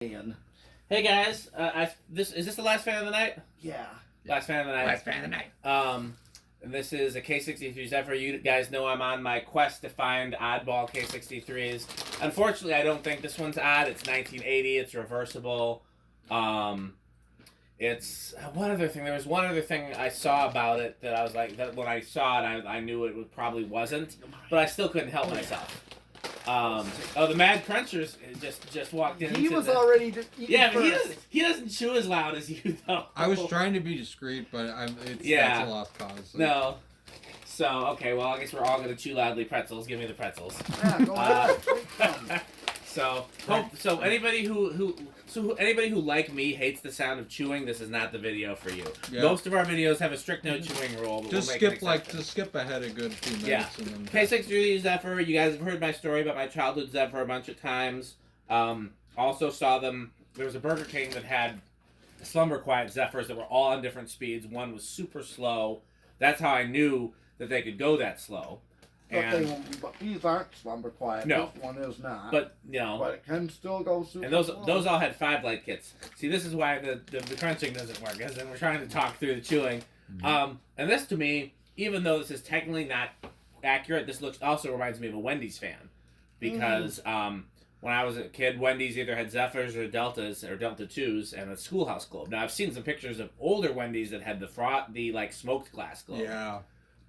Hey guys, this is the last fan of the night? Yeah. Last fan of the night. Last fan of the night. And this is a K63 Zephyr. You guys know I'm on my quest to find oddball K63s. Unfortunately, I don't think this one's odd. It's 1980. It's reversible. It's one other thing. There was one other thing I saw about it that I was like, that when I saw it, I knew it probably wasn't, but I still couldn't help myself. The Mad Crunchers just walked in. He was already eating yeah, but first. he doesn't chew as loud as you though. I was trying to be discreet, but that's a lost cause. So. No. So okay, well I guess we're all gonna chew loudly pretzels. Give me the pretzels. Yeah, go ahead. So anybody who like me hates the sound of chewing, this is not the video for you. Yeah. Most of our videos have a strict no chewing rule. But just skip ahead a good few minutes. Yeah. And then... K63 Zephyr. You guys have heard my story about my childhood Zephyr a bunch of times. Also saw them. There was a Burger King that had slumber quiet Zephyrs that were all on different speeds. One was super slow. That's how I knew that they could go that slow. But these aren't slumber quiet. No. This one is not. But but it can still go super. And slow. those all had 5 light kits. See, this is why the crunching doesn't work, as we're trying to talk through the chewing. Mm-hmm. And this to me, even though this is technically not accurate, this also reminds me of a Wendy's fan, because when I was a kid, Wendy's either had Zephyrs or Deltas or Delta 2s and a Schoolhouse globe. Now I've seen some pictures of older Wendy's that had the like smoked glass globe. Yeah.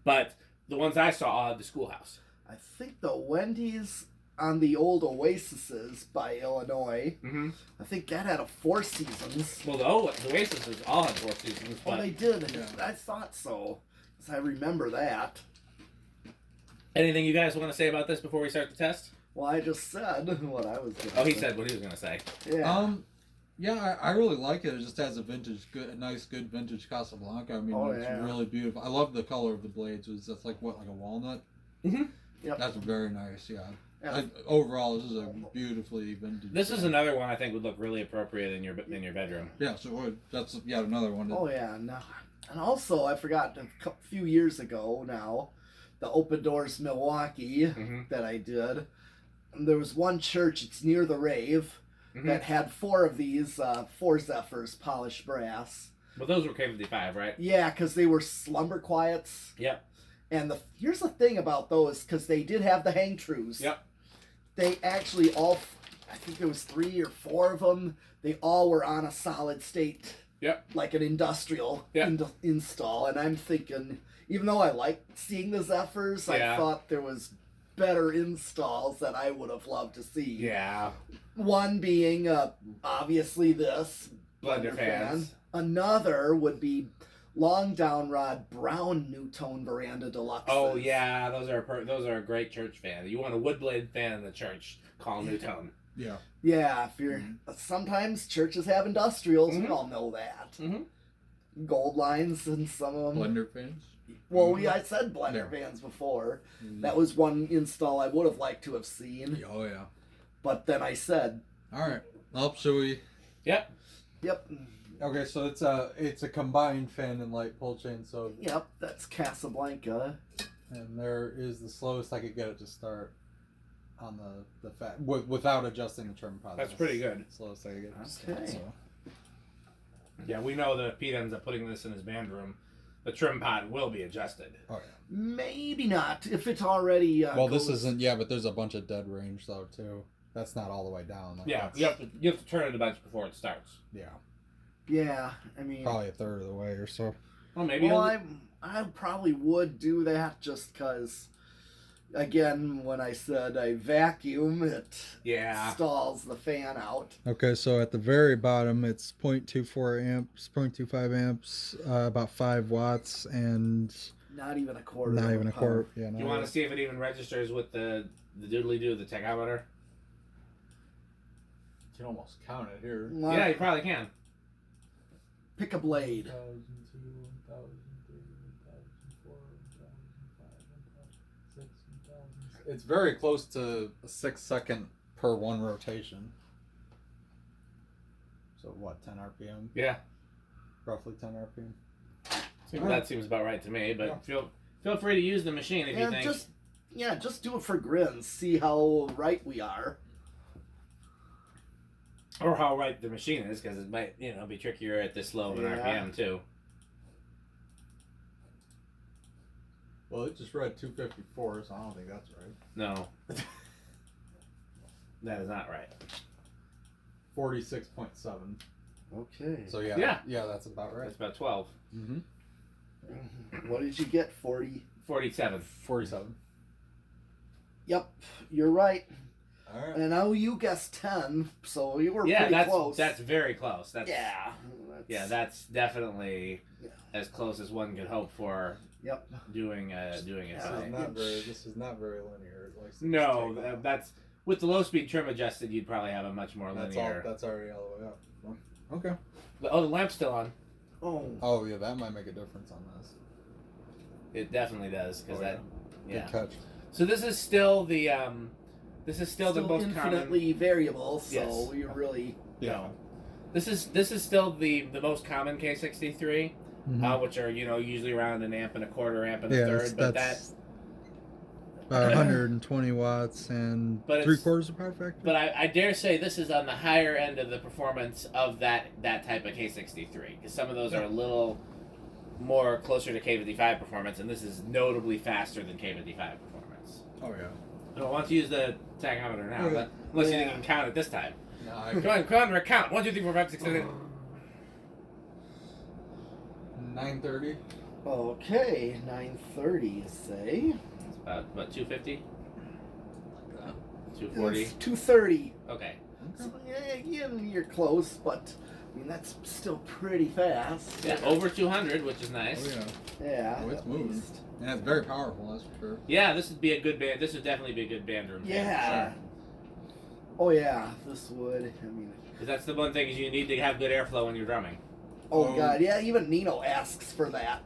But the ones I saw all had the Schoolhouse. I think the Wendy's on the old Oasises by Illinois, I think that had a 4 seasons. Well, the Oasis all had 4 seasons. But they did. Yeah. I thought so. Because I remember that. Anything you guys want to say about this before we start the test? Well, I just said what I was going to say. Oh, he said what he was going to say. Yeah. Yeah, I really like it. It just has a nice, good vintage Casablanca. I mean, it's really beautiful. I love the color of the blades. It's like a walnut? Mm-hmm. Yep. That's very nice, yeah. Overall, this is a beautifully vintage. This is another one I think would look really appropriate in your bedroom. Yeah, so that's yet another one. Oh, yeah. No. And also, I forgot a few years ago now, the Open Doors Milwaukee that I did. And there was one church, it's near the rave, that had 4 of these, 4 Zephyrs, polished brass. Well, those were K55, right? Yeah, because they were slumber quiets. Yep. And here's the thing about those, because they did have the hang trues. Yep. They actually I think there was 3 or 4 of them, they all were on a solid state. Yep. Like an industrial install. And I'm thinking, even though I like seeing the Zephyrs, I thought there was better installs that I would have loved to see. Yeah. One being obviously this blender fans. Another would be long down rod brown Newtone veranda deluxe. Oh yeah, those are a great church fan. You want a wood blade fan in the church? Call Newtone. Yeah. Yeah, if you're sometimes churches have industrials. We all know that. Gold lines and some of them. Blender fans. Well, I said blender fans before. That was one install I would have liked to have seen. Oh, yeah. But then I said... All right. Well, so we... Yep. Okay, so it's a combined fan and light pull chain, so... Yep, that's Casablanca. And there is the slowest I could get it to start on the fan, without adjusting the trim pod. That's pretty good. Slowest I could get it to start, so. Yeah, we know that if Pete ends up putting this in his band room, the trim pod will be adjusted. Oh, yeah. Maybe not, if it's already... this isn't... Yeah, but there's a bunch of dead range, though, too. That's not all the way down. Like you have to turn it a bunch before it starts. Yeah. Yeah, I mean... Probably a third of the way or so. Well, maybe... Well, I probably would do that just because... Again, when I said I vacuum, it stalls the fan out. Okay, so at the very bottom, it's 0.24 amps, 0.25 amps, about 5 watts, and... Not even a quarter. Not even a quarter. Yeah, you want to see if it even registers with the doodly-doo, the tachometer? You can almost count it here. Yeah, you probably can. Pick a blade. 1,002, 1,003, 1,004, 1,005, 1,006, It's very close to a 6 second per one rotation. So what, 10 RPM? Yeah. Roughly 10 RPM. That seems about right to me, but feel free to use the machine if you think. Just do it for grins. See how right we are. Or how right the machine is, because it might, be trickier at this low of an RPM too. Well, it just read 254, so I don't think that's right. No. That is not right. 46.7. Okay. So yeah, that's about right. That's about 12. Mm-hmm. What did you get? 40? 47. 47. Yep, you're right. All right. And now you guessed 10, so you were pretty close. That's very close. That's definitely as close as one could hope for. Yep. Doing it. This is not very linear. No, that's with the low speed trim adjusted. You'd probably have a much more linear. That's already all the way up. Okay. Oh, the lamp's still on. Oh yeah, that might make a difference on this. It definitely does because Good catch. So this is still the the most infinitely common variable. So you really This is still the most common K63, which are usually around an amp and a quarter, amp and a third. But that's about 120 watts and 3/4 of power factor. But I dare say this is on the higher end of the performance of that type of K63, because some of those are a little more closer to K55 performance, and this is notably faster than K55 performance. Oh yeah. I don't want to use the tachometer now, but unless you can count it this time. No, Come on, recount. 1, 2, 3, 4, 5, 6, 7, 8. 930. Okay, 930, say. It's about 250? 240? 230. Okay. So, you're close, but I mean that's still pretty fast. Yeah, over 200, which is nice. Oh yeah. Yeah. Oh, it's moving. And it's very powerful, that's for sure. Yeah, this would be a good band. This would definitely be a good band room. Yeah. Sure. Oh yeah, this would. I mean. Because that's the one thing is you need to have good airflow when you're drumming. Oh god, yeah. Even Nino asks for that.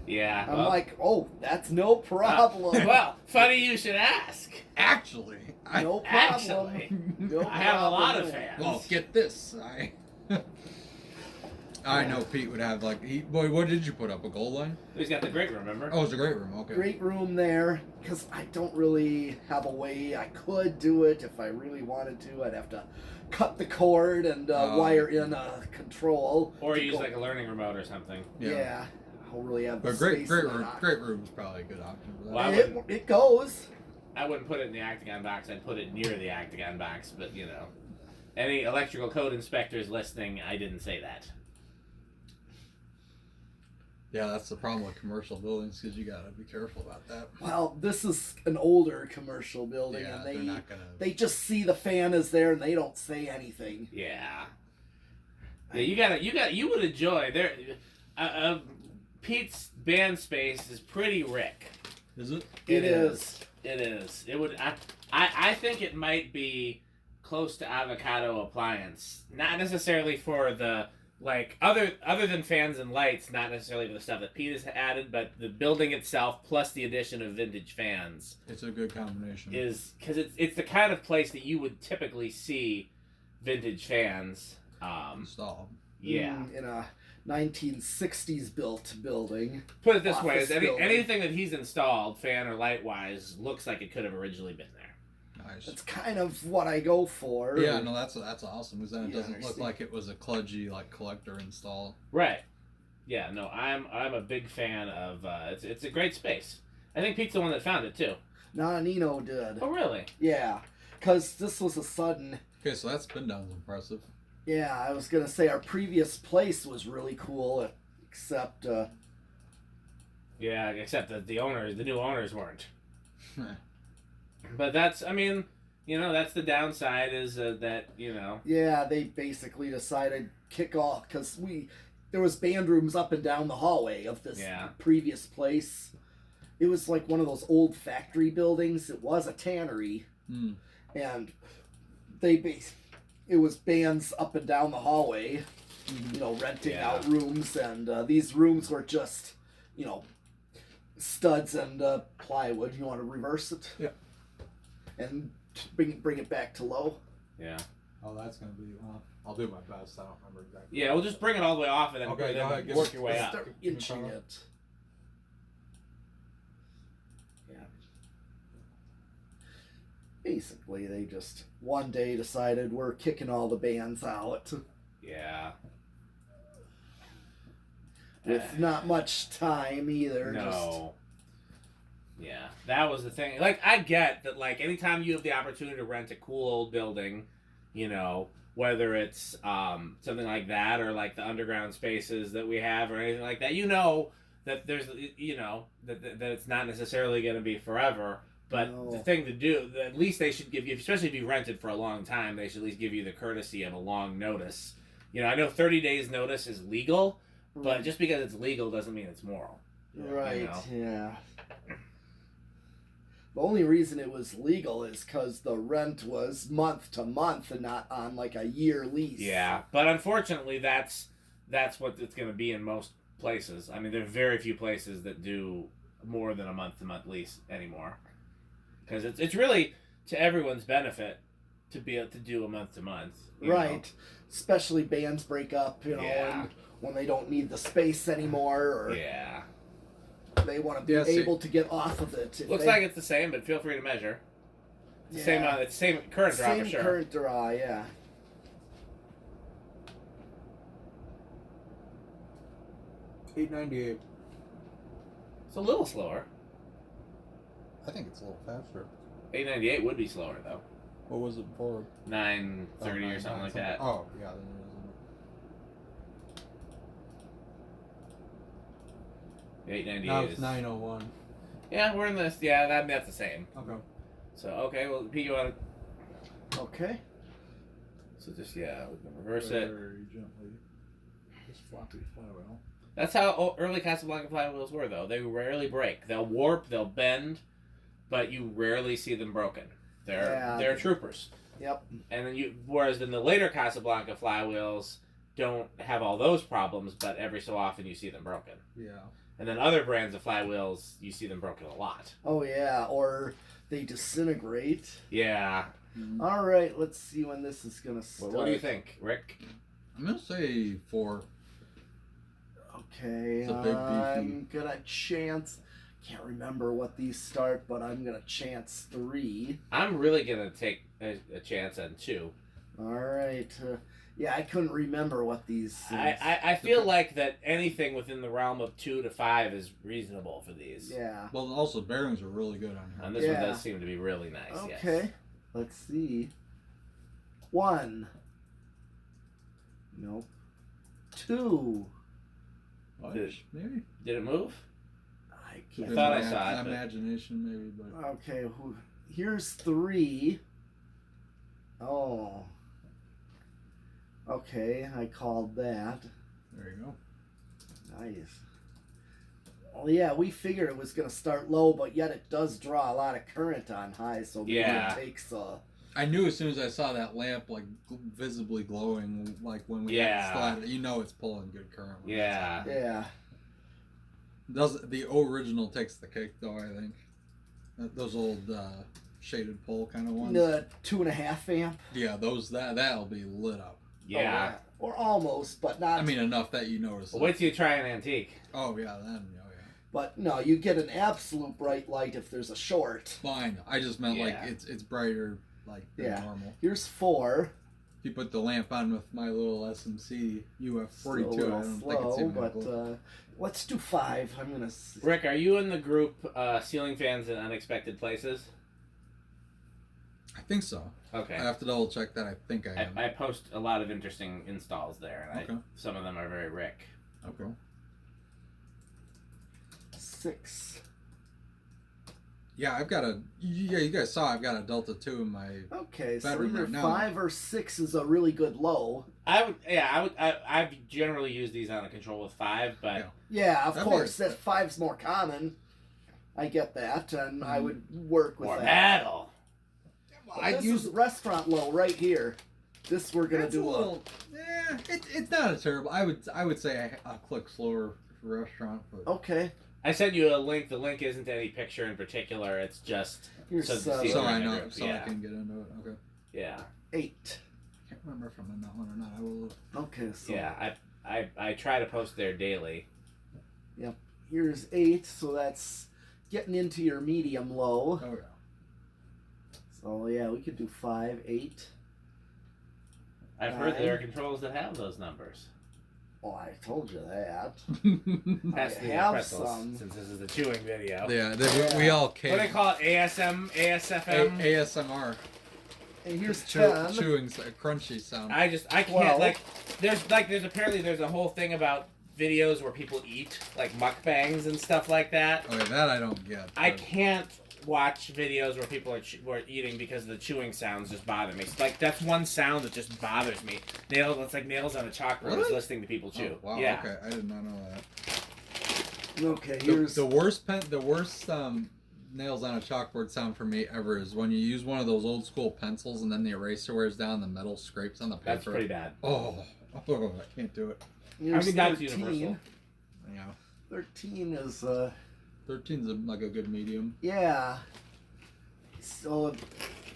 Yeah. I'm like, oh, that's no problem. Well, funny you should ask. Actually, no problem. Actually, no I have a lot of problem. fans. well, get this. I know Pete would have boy, what did you put up? A gold line? He's got the great room, remember? Oh, it's a great room. Okay. Great room there, because I don't really have a way. I could do it if I really wanted to. I'd have to cut the cord and wire in a control. Or use like a learning remote or something. Yeah. I don't really have the But space. great room is probably a good option for that. Well, It goes. I wouldn't put it in the octagon box. I'd put it near the octagon box. But any electrical code inspectors listening, I didn't say that. Yeah, that's the problem with commercial buildings because you gotta be careful about that. Well, this is an older commercial building, Yeah, and they're not gonna. they just see the fan is there and they don't say anything. Yeah. Yeah, you would enjoy there. Pete's band space is pretty Rick. Is it? It is. It is. It would. I think it might be close to Avocado Appliance. Not necessarily for the other than fans and lights. Not necessarily for the stuff that Pete has added, but the building itself plus the addition of vintage fans. It's a good combination. Is because it's the kind of place that you would typically see vintage fans installed. Yeah. In a 1960s built building. Put it this way: is building. anything that he's installed, fan or light wise, looks like it could have originally been there. Nice. That's kind of what I go for. Yeah, no, that's awesome because then it doesn't look like it was a kludgy collector install. Right. Yeah. No, I'm a big fan of. It's a great space. I think Pete's the one that found it too. Nah, Nino did. Oh really? Yeah, because this was a sudden. Okay, so that spin down's impressive. Yeah, I was gonna say our previous place was really cool, except. Yeah, except that the new owners weren't. But that's, that's the downside is that. Yeah, they basically decided kick off because there was band rooms up and down the hallway of this previous place. It was like one of those old factory buildings. It was a tannery, and it was bands up and down the hallway, renting out rooms, and these rooms were just, studs and plywood. You want to reverse it? Yeah. And bring it back to low. Yeah. Oh, that's gonna be. I'll do my best. I don't remember exactly. Yeah, we'll just bring it all the way off and then, Okay, go ahead, work your way up. Start inching it. basically they just one day decided we're kicking all the bands out. Yeah. With not much time either. No. Yeah, that was the thing. Like, I get that, like, anytime you have the opportunity to rent a cool old building, you know, whether it's something like that or, like, the underground spaces that we have or anything like that, you know that there's, you know, that it's not necessarily going to be forever. But the thing to do, at least they should give you, especially if you rented for a long time, they should at least give you the courtesy of a long notice. You know, I know 30 days notice is legal, but just because it's legal doesn't mean it's moral. Right, you know? Yeah. The only reason it was legal is because the rent was month to month and not on like a year lease. Yeah, but unfortunately that's what it's going to be in most places. I mean, there are very few places that do more than a month-to-month lease anymore. Because it's really to everyone's benefit to be able to do a month-to-month. Right. Know? Especially bands break up, you know, and when they don't need the space anymore, or they want to be able to get off of it. Looks like it's the same, but feel free to measure. It's the same current draw, for sure. Same current draw, yeah. $8.98. It's a little slower. I think it's a little faster. $8.98 would be slower though. What was it before? $9.30 or something like that. Oh yeah. $8.98 now it's $9.01. Yeah, we're in this. Yeah, that's the same. Okay. So okay, well, Pete, you want to? Okay. So just we can reverse it. Very gently. This floppy flywheel. That's how early Casablanca flywheels were, though. They rarely break. They'll warp, they'll bend, but you rarely see them broken. They're troopers. Yep. And then whereas in the later Casablanca flywheels don't have all those problems, but every so often you see them broken. Yeah. And then other brands of flywheels, you see them broken a lot. Oh yeah, or they disintegrate. Yeah. Mm-hmm. All right, let's see when this is gonna start. What do you think, Rick? I'm gonna say 4. Okay, it's a big I'm gonna chance. Can't remember what these start, but I'm gonna chance 3. I'm really gonna take a chance on 2. All right. Yeah, I couldn't remember what these. I feel like that anything within the realm of 2 to 5 is reasonable for these. Yeah. Well, also bearings are really good on here. And this one does seem to be really nice. Okay. Yes. Let's see. 1. Nope. 2. Maybe. Did it move? I can't. I thought I saw it. Imagination, maybe, but. Okay. Here's 3. Oh. Okay, I called that. There you go. Nice. Well, yeah, we figured it was going to start low, but yet it does draw a lot of current on high, so maybe it takes I knew as soon as I saw that lamp, like, visibly glowing, like, when we had slide it, you know it's pulling good current. Yeah. Yeah. The original takes the cake, though, I think. Those old shaded pole kind of ones. The 2.5 amp? Yeah, that'll be lit up. Yeah. Or almost, but not. I mean, enough that you notice. Well, wait till you try an antique. Oh, yeah, then, yeah. But no, you get an absolute bright light if there's a short. Fine. I just meant, like, it's brighter, like, than normal. Here's 4. If you put the lamp on with my little SMC UF42, I don't think it's even but let's do 5. I'm going to... Rick, are you in the group Ceiling Fans in Unexpected Places? I think so. Okay. I have to double check that. I think I am. I post a lot of interesting installs there, and some of them are very Rick. Okay. 6. Yeah, I've got you guys saw I've got a Delta 2 in my bedroom so either right now. 5 or 6 is a really good low. I've generally used these on a control with 5, but yeah, of course that 5's more common. I get that, and I would work with more that. metal. This is restaurant low right here. This we're gonna do a little. It's not a terrible. I would say a click slower for restaurant. But. Okay. I sent you a link. The link isn't any picture in particular. It's just so I know, I can get into it. Okay. Yeah. 8. I can't remember if I'm in that one or not. I will. Okay. So. Yeah, I try to post there daily. Yep. Here's 8. So that's getting into your medium low. Oh yeah. So yeah, we could do 5, 8. I've heard there are controls that have those numbers. Oh, I told you that. Pass me the have pretzels, some. since this is the chewing video. Yeah, we all came. What do they call it? ASM? ASFM? ASMR. And here's 10. Chewing, crunchy sound. I can't, 12. there's apparently there's a whole thing about videos where people eat, like mukbangs and stuff like that. Okay, that I don't get. I can't watch videos where people are eating because the chewing sounds just bother me. Like, that's one sound that just bothers me. It's like nails on a chalkboard Really? is listening to people chew. Oh, wow, yeah. okay, I did not know that. Okay, here's The worst nails on a chalkboard sound for me ever is when you use one of those old school pencils and then the eraser wears down, the metal scrapes on the paper. That's pretty bad. Oh, I can't do it. I think that's 13. universal. Yeah. 13 is 13's like a good medium. yeah. So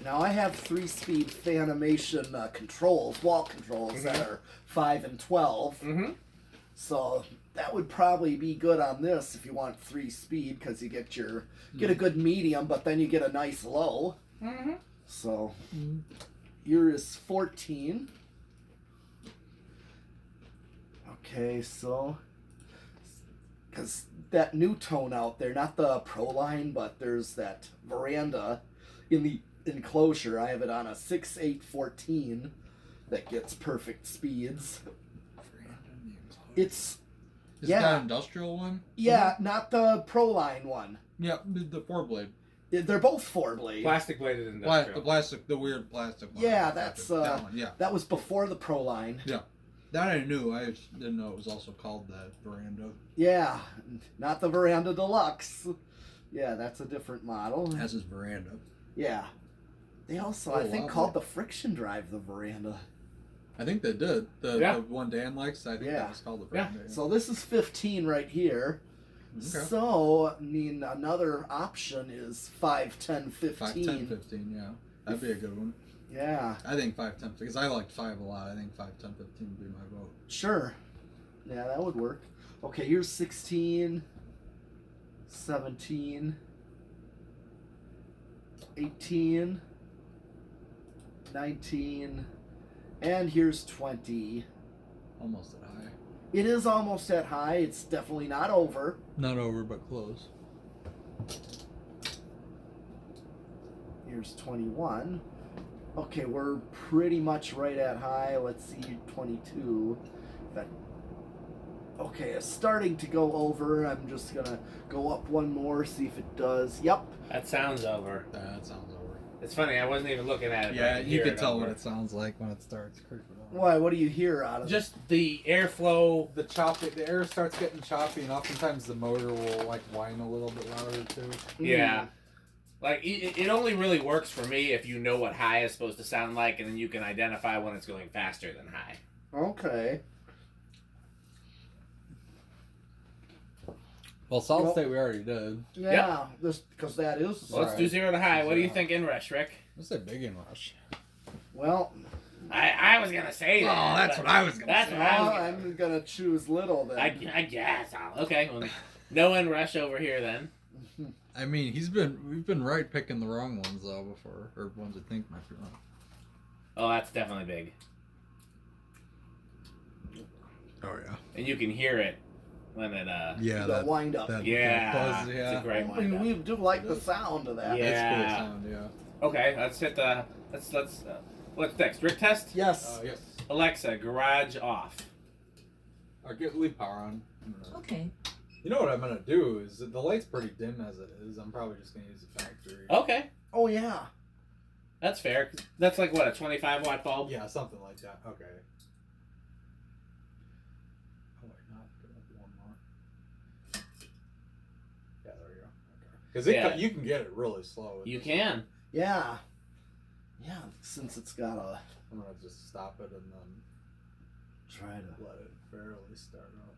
now I have 3-speed Fanimation controls, wall controls that are 5 and 12. Mm-hmm. So that would probably be good on this if you want 3-speed, because you get a good medium, but then you get a nice low. Mm-hmm. So here is 14. Okay, so because that new tone out there, not the Pro line, but there's that veranda in the enclosure. I have it on a 6.814 that gets perfect speeds. It's Is yeah. that industrial one? Yeah, not the Pro line one. Yeah, the 4-blade. They're both 4-blade. Plastic bladed industrial. The weird plastic one. Yeah, that's that one. Yeah, that was before the Pro line. yeah. That I knew. I just didn't know it was also called that veranda. Yeah, not the Veranda Deluxe. Yeah, that's a different model. That's his veranda. Yeah. They also, I think, called the friction drive the Veranda. I think they did. The one Dan likes, I think Yeah. that was called the veranda. So this is 15 right here. Okay. So, I mean, another option is 5, 10, 15. 5, 10, 15, yeah. That'd be a good one. Yeah. I think 5, 10, because I liked 5 a lot. I think 5, 10, 15 would be my vote. Sure. Yeah, that would work. Okay, here's 16, 17, 18, 19, and here's 20. Almost at high. It is almost at high. It's definitely not over. Not over, but close. Here's 21. Okay, we're pretty much right at high. Let's see, 22. Okay, it's starting to go over. I'm just gonna go up one more, see if it does. Yep. That sounds over. That sounds over. It's funny, I wasn't even looking at it. Yeah, but you hear can it tell over. what it sounds like when it starts creeping on. Why? What do you hear out of it? Just the airflow. The choppy, the air starts getting choppy, and oftentimes the motor will like whine a little bit louder too. Yeah. Like, it only really works for me if you know what high is supposed to sound like, and then you can identify when it's going faster than high. Okay. Well, solid state we already did. Yeah, this because that is. Well, let's do 0 to high. What do you think, inrush, Rick? Let's say big inrush. Well, I was gonna say that. Oh, that's what I was gonna say. What I was well, gonna I'm gonna choose little then. I guess. Okay. Well, no inrush over here then. I mean, we've been right picking the wrong ones though before, or ones I think might be wrong. Oh, that's definitely big. Oh yeah. And you can hear it when it Yeah, the wind up. yeah, buzz, it's yeah. a great I wind mean, up. we do like the sound of that. Yeah. That's cool sound, yeah. Okay, let's hit the what's next? Rick test. Yes. Yes. Alexa, garage off. I'll leave power on. Okay. You know what I'm gonna do is the light's pretty dim as it is. I'm probably just gonna use the factory. Okay, Oh yeah. that's fair. That's like what, a 25-watt bulb? Yeah, something like that. Okay. Oh wait, not one more. Yeah, there you go. Okay. Because you can get it really slow. You can. Yeah. Yeah. Since it's got a. I'm gonna just stop it and then Try to. let it barely start up.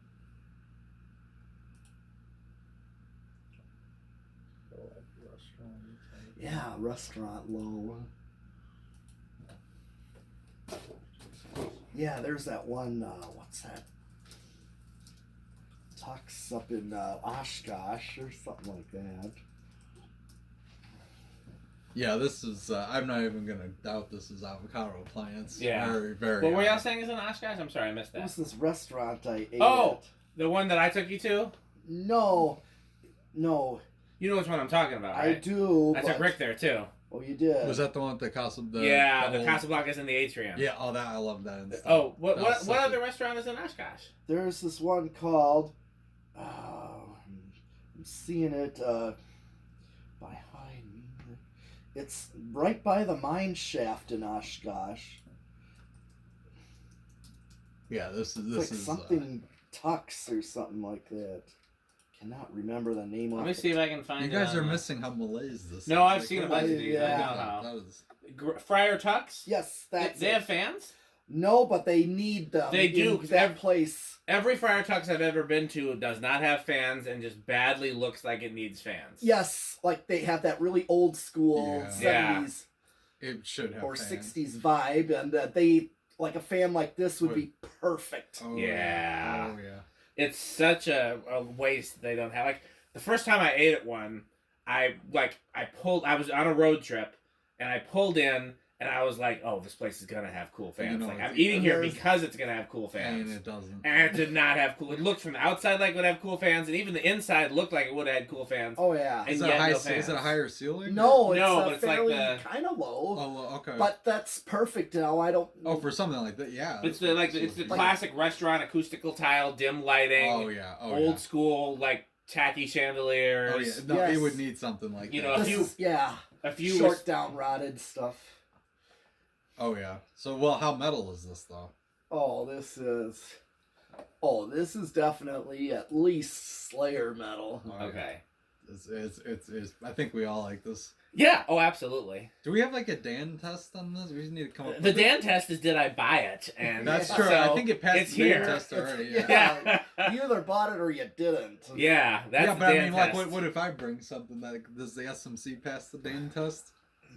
Yeah, restaurant low. Yeah, there's that one. What's that? Talks up in Oshkosh or something like that. Yeah, this is. I'm not even gonna doubt this is avocado appliance. Yeah. Very, very. What were y'all saying is in Oshkosh? I'm sorry, I missed It was that. this restaurant I ate Oh, at. the one that I took you to. No. You know which one I'm talking about, right? I do. I took Rick there too. Oh, you did. Was that the one at the Casa? The Casablanca's in the atrium. Yeah. Oh, that I love that. Oh, what other restaurant is in Oshkosh? There's this one called. I'm seeing it behind me. It's right by the mine shaft in Oshkosh. Yeah, this It's is something Tux or something like that. Cannot remember the name of it. Let me see if I can find it. You guys are missing how malaise this is. No, I've seen a bunch of these. Yeah. I know how. That is... Friar Tuck's? Yes, that's They have fans? No, but they need them. They do, in 'cause that place. Every Friar Tuck's I've ever been to does not have fans and just badly looks like it needs fans. Yes, like they have that really old school Yeah. 70s It should have or fans. 60s vibe, and they like a fan like this would be perfect. Oh, Yeah. Oh yeah. It's such a waste they don't have. Like, the first time I ate at one, I was on a road trip, and I pulled in, and I was like, oh, this place is going to have cool fans. You know, like, I'm eating here because it's going to have cool fans. And it doesn't. And it did not have cool. It looked from the outside like it would have cool fans, and even the inside looked like it would have had cool fans. Oh yeah. And Is it, yet a high, no fans. is it a higher ceiling? No, No, but it's it's like fairly the- kind of low. Oh, okay. But that's perfect now. I don't. Oh, for something like that, yeah. It's the classic restaurant acoustical tile, dim lighting. Oh yeah. Oh old yeah. school like tacky chandeliers. Oh yeah. No, Yes. it would need something like You that. know, This few- is, yeah, A few short down rotted stuff. Oh yeah. So well, how metal is this though? Oh, this is definitely at least Slayer metal. Oh, Okay. It's I think we all like this. Yeah. Oh, absolutely. Do we have like a Dan test on this? We just need to come up The with Dan test is did I buy it, and That's Yeah. true. so I think it passed it's the Dan here. test already. Yeah. Yeah. You either bought it or you didn't. Yeah, that's Yeah, the but I Dan mean, test. like, what if I bring something that does the SMC pass the Dan test?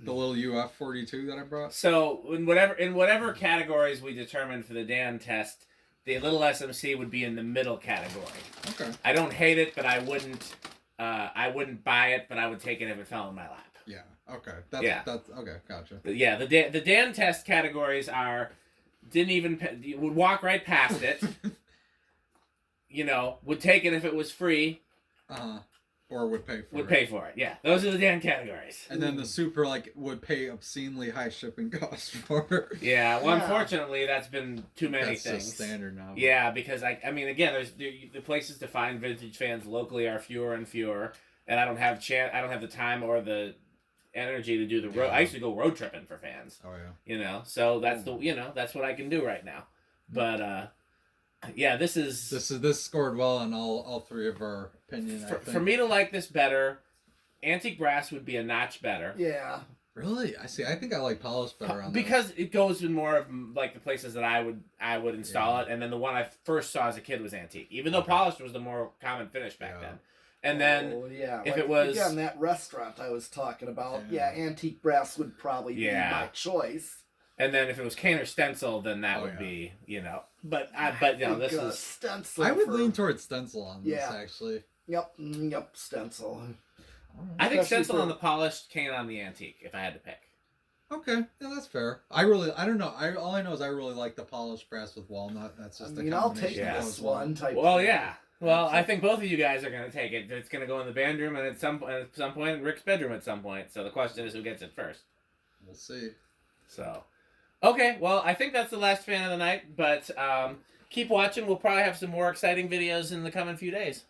The little UF42 that I brought. So in whatever categories we determined for the Dan test, the little SMC would be in the middle category. Okay. I don't hate it, but I wouldn't buy it, but I would take it if it fell in my lap. Yeah. Okay. That's okay. Gotcha. But yeah, the Dan test categories are would walk right past it. Would take it if it was free. Or would pay for Would it. pay for it. Yeah, those are the Dan categories. And then the super would pay obscenely high shipping costs for it. Yeah. Well, Yeah. unfortunately, that's been too many That's things. just standard now. Yeah, because again, there's the places to find vintage fans locally are fewer and fewer, and I don't have the time or the energy to do the road. Yeah. I used to go road tripping for fans. Oh yeah. So that's that's what I can do right now. But yeah, this scored well on all three of our opinion. I think. for me to like this better. Antique brass would be a notch better. Yeah. Really, I see. I think I like polished better on because it goes in more of like the places that I would install it, and then the one I first saw as a kid was antique, even though polished was the more common finish back then. And then if it was again that restaurant I was talking about, antique brass would probably be my choice. And then if it was cane or stencil, then that would be But this is stencil. I would lean towards stencil on this actually. Yep, stencil. I think Especially stencil on the polished, cane on the antique. If I had to pick. Okay, yeah, that's fair. I don't know. All I know is I really like the polished brass with walnut. That's just I'll take this one type. Well, yeah. Well, I think both of you guys are going to take it. It's going to go in the band room and at some point Rick's bedroom at some point. So the question is who gets it first. We'll see. So, okay. Well, I think that's the last fan of the night. But keep watching. We'll probably have some more exciting videos in the coming few days.